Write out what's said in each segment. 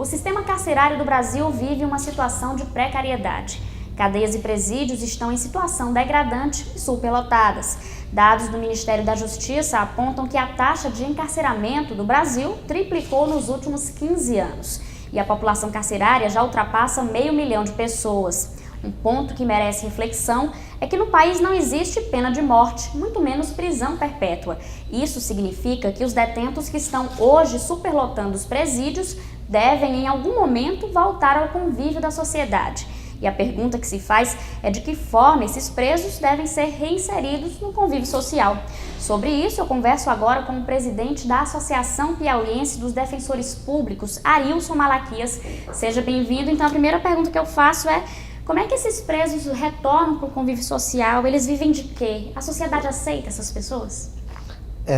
O sistema carcerário do Brasil vive uma situação de precariedade. Cadeias e presídios estão em situação degradante e superlotadas. Dados do Ministério da Justiça apontam que a taxa de encarceramento do Brasil triplicou nos últimos 15 anos. E a população carcerária já ultrapassa 500 mil de pessoas. Um ponto que merece reflexão é que no país não existe pena de morte, muito menos prisão perpétua. Isso significa que os detentos que estão hoje superlotando os presídios devem, em algum momento, voltar ao convívio da sociedade. E a pergunta que se faz é de que forma esses presos devem ser reinseridos no convívio social. Sobre isso, eu converso agora com o presidente da Associação Piauiense dos Defensores Públicos, Arilson Malaquias. Seja bem-vindo. Então, a primeira pergunta que eu faço é: como é que esses presos retornam para o convívio social? Eles vivem de quê? A sociedade aceita essas pessoas?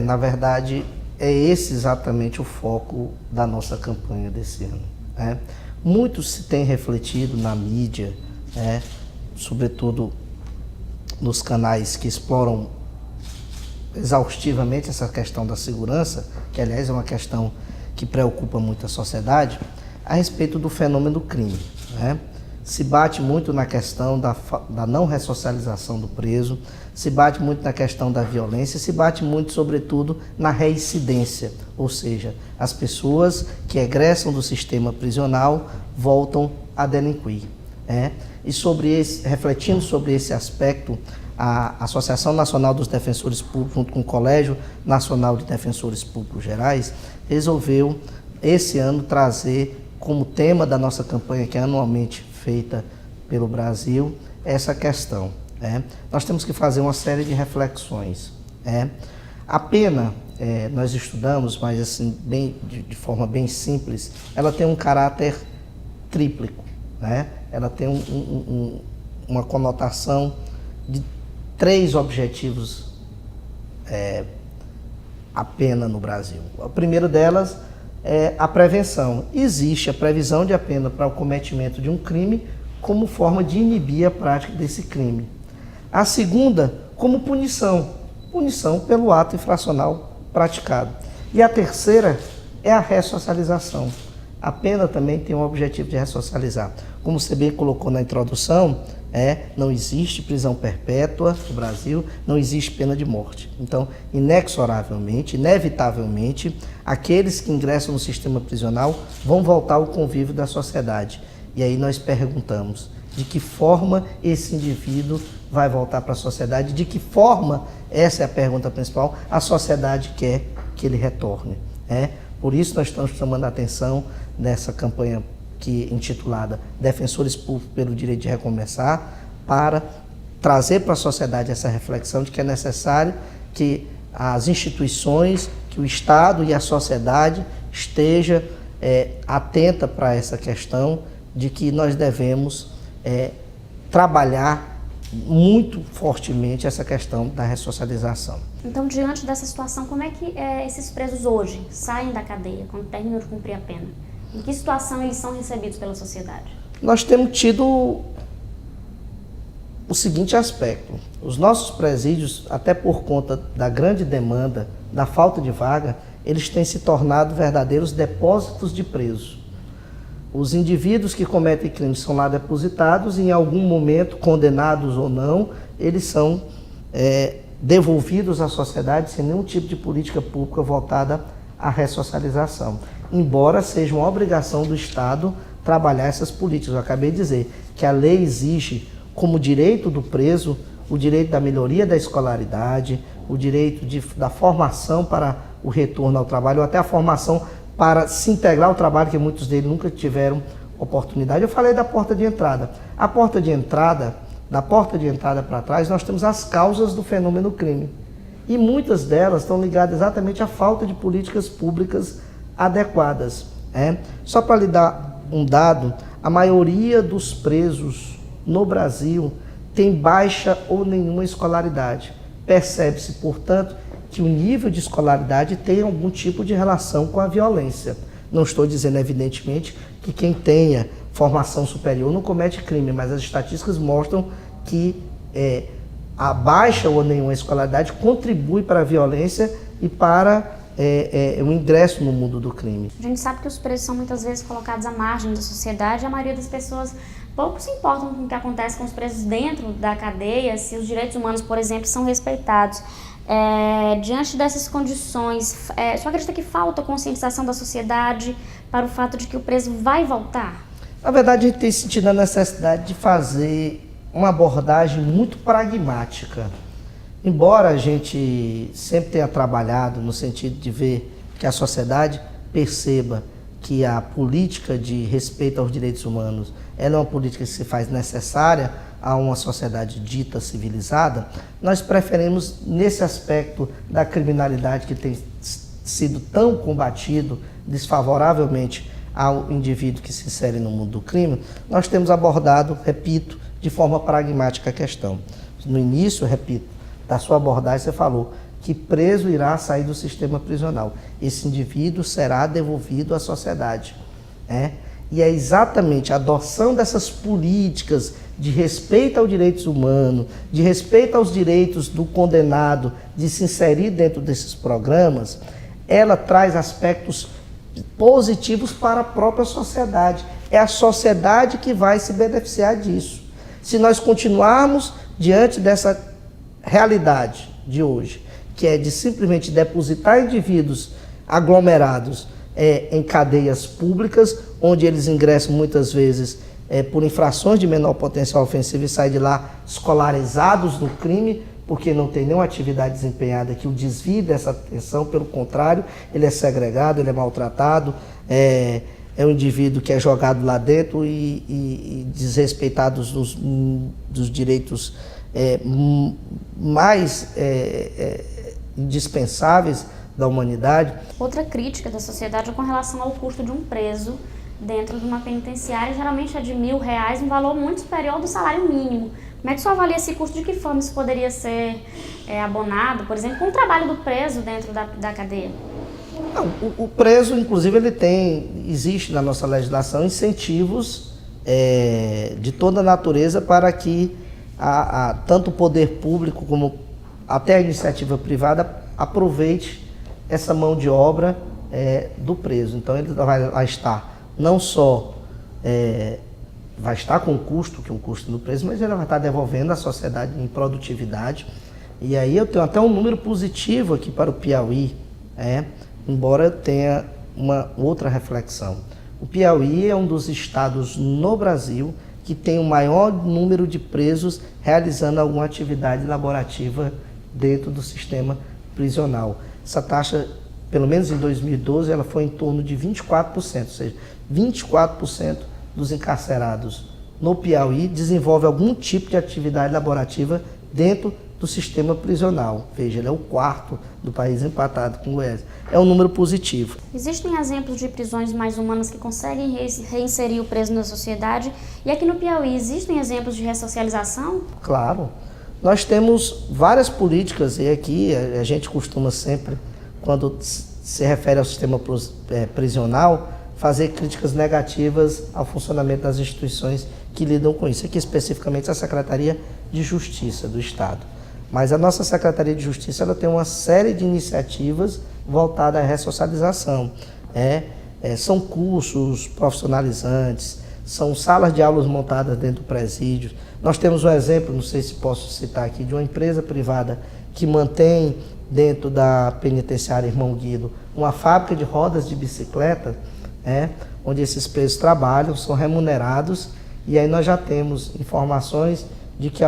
Na verdade, é esse exatamente o foco da nossa campanha desse ano, né? Muito se tem refletido na mídia, sobretudo nos canais que exploram exaustivamente essa questão da segurança, que aliás é uma questão que preocupa muito a sociedade, a respeito do fenômeno do crime, né? Se bate muito na questão da não ressocialização do preso, se bate muito na questão da violência, se bate muito, sobretudo, na reincidência, ou seja, as pessoas que egressam do sistema prisional voltam a delinquir. E refletindo sobre esse aspecto, a Associação Nacional dos Defensores Públicos, junto com o Colégio Nacional de Defensores Públicos Gerais, resolveu, esse ano, trazer como tema da nossa campanha, que é anualmente feita pelo Brasil, essa questão. Nós temos que fazer uma série de reflexões. A pena, nós estudamos, mas assim, de forma bem simples, ela tem um caráter tríplico, Ela tem uma conotação de 3 objetivos, a pena no Brasil. O primeiro delas é a prevenção. Existe a previsão de a pena para o cometimento de um crime como forma de inibir a prática desse crime. A segunda, como punição pelo ato infracional praticado. E a terceira é a ressocialização. A pena também tem o objetivo de ressocializar. Como você bem colocou na introdução, não existe prisão perpétua no Brasil, não existe pena de morte. Então, inexoravelmente, inevitavelmente, aqueles que ingressam no sistema prisional vão voltar ao convívio da sociedade. E aí nós perguntamos, de que forma esse indivíduo vai voltar para a sociedade? De que forma, essa é a pergunta principal, a sociedade quer que ele retorne? Por isso nós estamos chamando a atenção nessa campanha intitulada Defensores Públicos pelo Direito de Recomeçar, para trazer para a sociedade essa reflexão de que é necessário que as instituições, que o Estado e a sociedade esteja atenta para essa questão de que nós devemos trabalhar muito fortemente essa questão da ressocialização. Então, diante dessa situação, como é que esses presos hoje saem da cadeia, quando terminam de cumprir a pena? Em que situação eles são recebidos pela sociedade? Nós temos tido o seguinte aspecto: os nossos presídios, até por conta da grande demanda, da falta de vaga, eles têm se tornado verdadeiros depósitos de presos. Os indivíduos que cometem crimes são lá depositados e, em algum momento, condenados ou não, eles são devolvidos à sociedade sem nenhum tipo de política pública voltada à ressocialização. Embora seja uma obrigação do Estado trabalhar essas políticas. Eu acabei de dizer que a lei exige como direito do preso o direito da melhoria da escolaridade, o direito da formação para o retorno ao trabalho, ou até a formação para se integrar ao trabalho, que muitos deles nunca tiveram oportunidade. Eu falei da porta de entrada. A porta de entrada, da porta de entrada para trás, nós temos as causas do fenômeno crime. E muitas delas estão ligadas exatamente à falta de políticas públicas adequadas. Só para lhe dar um dado, a maioria dos presos no Brasil tem baixa ou nenhuma escolaridade. Percebe-se, portanto, que o nível de escolaridade tem algum tipo de relação com a violência. Não estou dizendo, evidentemente, que quem tenha formação superior não comete crime, mas as estatísticas mostram que a baixa ou nenhuma escolaridade contribui para a violência e para o ingresso no mundo do crime. A gente sabe que os presos são muitas vezes colocados à margem da sociedade e a maioria das pessoas pouco se importam com o que acontece com os presos dentro da cadeia, se os direitos humanos, por exemplo, são respeitados. Diante dessas condições, o senhor acredita que falta conscientização da sociedade para o fato de que o preso vai voltar? Na verdade, a gente tem sentido a necessidade de fazer uma abordagem muito pragmática. Embora a gente sempre tenha trabalhado no sentido de ver que a sociedade perceba que a política de respeito aos direitos humanos ela é uma política que se faz necessária a uma sociedade dita civilizada, nós preferimos, nesse aspecto da criminalidade que tem sido tão combatido desfavoravelmente ao indivíduo que se insere no mundo do crime, nós temos abordado, repito, de forma pragmática a questão. No início, repito, da sua abordagem você falou que preso irá sair do sistema prisional. Esse indivíduo será devolvido à sociedade. E é exatamente a adoção dessas políticas de respeito aos direitos humanos, de respeito aos direitos do condenado, de se inserir dentro desses programas, ela traz aspectos positivos para a própria sociedade. É a sociedade que vai se beneficiar disso. Se nós continuarmos diante dessa realidade de hoje, que é de simplesmente depositar indivíduos aglomerados em cadeias públicas, onde eles ingressam muitas vezes por infrações de menor potencial ofensivo e saem de lá escolarizados no crime, porque não tem nenhuma atividade desempenhada que o desvie dessa atenção, pelo contrário, ele é segregado, ele é maltratado, é um indivíduo que é jogado lá dentro e desrespeitado dos direitos mais indispensáveis da humanidade. Outra crítica da sociedade é com relação ao custo de um preso dentro de uma penitenciária, geralmente é de R$1.000, um valor muito superior ao do salário mínimo. Como é que o senhor avalia esse custo? De que forma isso poderia ser abonado, por exemplo, com o trabalho do preso dentro da cadeia? Não, o preso, inclusive, existe na nossa legislação incentivos de toda a natureza para que tanto o poder público como até a iniciativa privada aproveite essa mão de obra do preso. Então ele vai estar não só vai estar com o custo, que é um custo do preso, mas ele vai estar devolvendo à sociedade em produtividade. E aí eu tenho até um número positivo aqui para o Piauí, embora eu tenha uma outra reflexão. O Piauí é um dos estados no Brasil que tem o maior número de presos realizando alguma atividade laborativa dentro do sistema prisional. Essa taxa, pelo menos em 2012, ela foi em torno de 24%, ou seja, 24% dos encarcerados no Piauí desenvolve algum tipo de atividade laborativa dentro do sistema prisional. Veja, ele é o quarto do país, empatado com o Goiás. É um número positivo. Existem exemplos de prisões mais humanas que conseguem reinserir o preso na sociedade? E aqui no Piauí, existem exemplos de ressocialização? Claro. Nós temos várias políticas, e aqui a gente costuma sempre, quando se refere ao sistema prisional, fazer críticas negativas ao funcionamento das instituições que lidam com isso. Aqui especificamente a Secretaria de Justiça do Estado. Mas a nossa Secretaria de Justiça ela tem uma série de iniciativas voltadas à ressocialização. São cursos profissionalizantes, são salas de aulas montadas dentro do presídio. Nós temos um exemplo, não sei se posso citar aqui, de uma empresa privada que mantém dentro da penitenciária Irmão Guido uma fábrica de rodas de bicicleta, onde esses presos trabalham, são remunerados, e aí nós já temos informações de que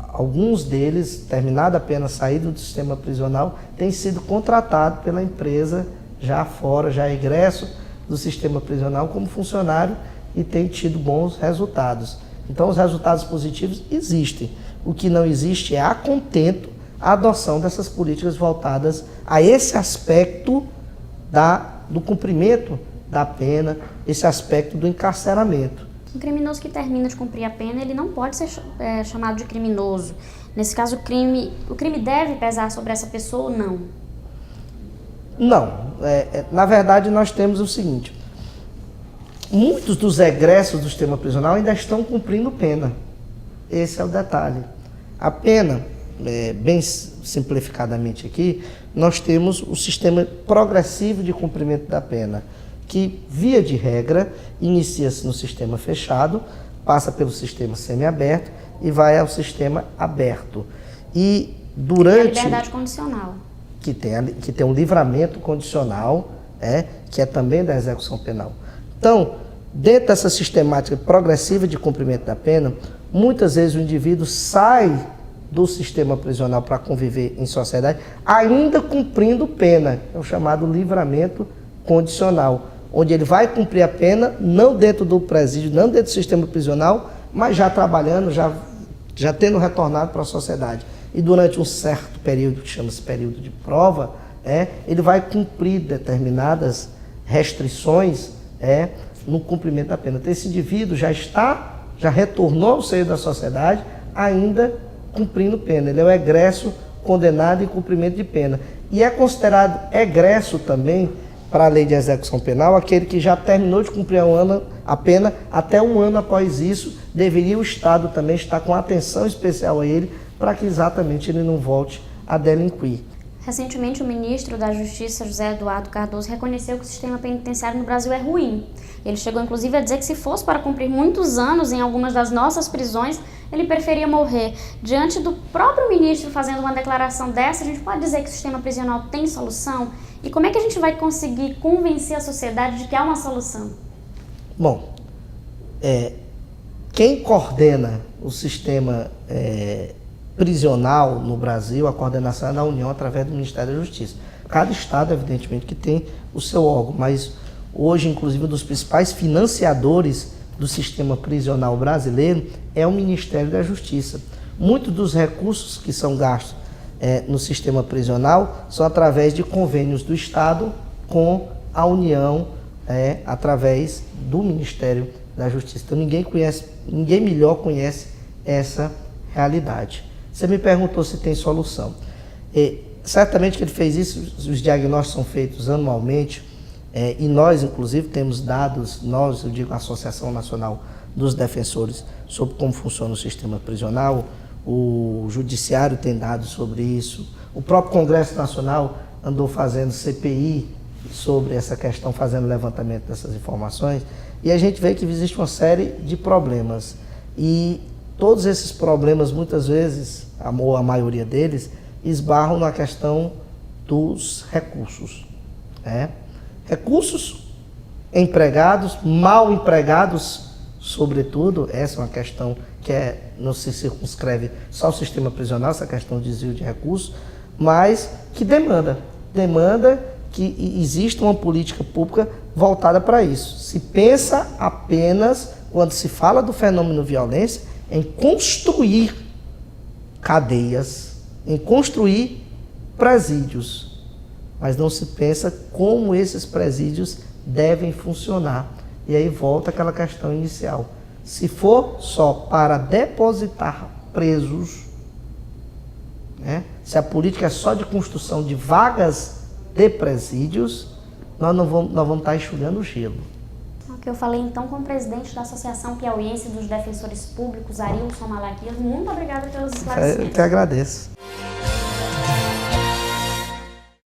alguns deles, terminada a pena saída do sistema prisional, têm sido contratados pela empresa já fora, já egresso do sistema prisional como funcionário e têm tido bons resultados. Então os resultados positivos existem. O que não existe é a contento a adoção dessas políticas voltadas a esse aspecto do cumprimento da pena, esse aspecto do encarceramento. Um criminoso que termina de cumprir a pena, ele não pode ser chamado de criminoso. Nesse caso, o crime deve pesar sobre essa pessoa ou não? Não. Na verdade, nós temos o seguinte: muitos dos egressos do sistema prisional ainda estão cumprindo pena. Esse é o detalhe. A pena, bem simplificadamente aqui, nós temos o sistema progressivo de cumprimento da pena, que, via de regra, inicia-se no sistema fechado, passa pelo sistema semiaberto e vai ao sistema aberto. E durante... a liberdade condicional. Que tem um livramento condicional, que é também da execução penal. Então, dentro dessa sistemática progressiva de cumprimento da pena, muitas vezes o indivíduo sai do sistema prisional para conviver em sociedade, ainda cumprindo pena, é o chamado livramento condicional, onde ele vai cumprir a pena, não dentro do presídio, não dentro do sistema prisional, mas já trabalhando, já tendo retornado para a sociedade. E durante um certo período, que chama-se período de prova, ele vai cumprir determinadas restrições no cumprimento da pena. Então, esse indivíduo já retornou ao seio da sociedade, ainda cumprindo pena. Ele é o egresso condenado em cumprimento de pena. E é considerado egresso também, para a lei de execução penal, aquele que já terminou de cumprir a pena, até um ano após isso, deveria o Estado também estar com atenção especial a ele, para que exatamente ele não volte a delinquir. Recentemente, o ministro da Justiça, José Eduardo Cardoso, reconheceu que o sistema penitenciário no Brasil é ruim. Ele chegou, inclusive, a dizer que se fosse para cumprir muitos anos em algumas das nossas prisões, ele preferia morrer. Diante do próprio ministro fazendo uma declaração dessa, a gente pode dizer que o sistema prisional tem solução? E como é que a gente vai conseguir convencer a sociedade de que há uma solução? Bom, quem coordena o sistema prisional no Brasil, a coordenação é da União através do Ministério da Justiça. Cada estado, evidentemente, que tem o seu órgão, mas hoje, inclusive, um dos principais financiadores do sistema prisional brasileiro é o Ministério da Justiça. Muitos dos recursos que são gastos no sistema prisional são através de convênios do Estado com a União, através do Ministério da Justiça. Então ninguém melhor conhece essa realidade. Você me perguntou se tem solução. Certamente que ele fez isso, os diagnósticos são feitos anualmente, e nós, inclusive, temos dados, eu digo a Associação Nacional dos Defensores, sobre como funciona o sistema prisional. O Judiciário tem dados sobre isso. O próprio Congresso Nacional andou fazendo CPI sobre essa questão, fazendo levantamento dessas informações. E a gente vê que existe uma série de problemas. E todos esses problemas, muitas vezes, a maioria deles, esbarram na questão dos recursos. Recursos empregados, mal empregados, sobretudo, essa é uma questão que não se circunscreve só ao sistema prisional, essa questão de desvio de recursos, mas que demanda que exista uma política pública voltada para isso. Se pensa apenas, quando se fala do fenômeno violência, em construir cadeias, em construir presídios, mas não se pensa como esses presídios devem funcionar. E aí volta aquela questão inicial. Se for só para depositar presos, se a política é só de construção de vagas de presídios, nós vamos estar enxugando o gelo. Eu falei então com o presidente da Associação Piauiense dos Defensores Públicos, Arilson Malaquias. Muito obrigada pelos esclarecimentos. Eu que agradeço.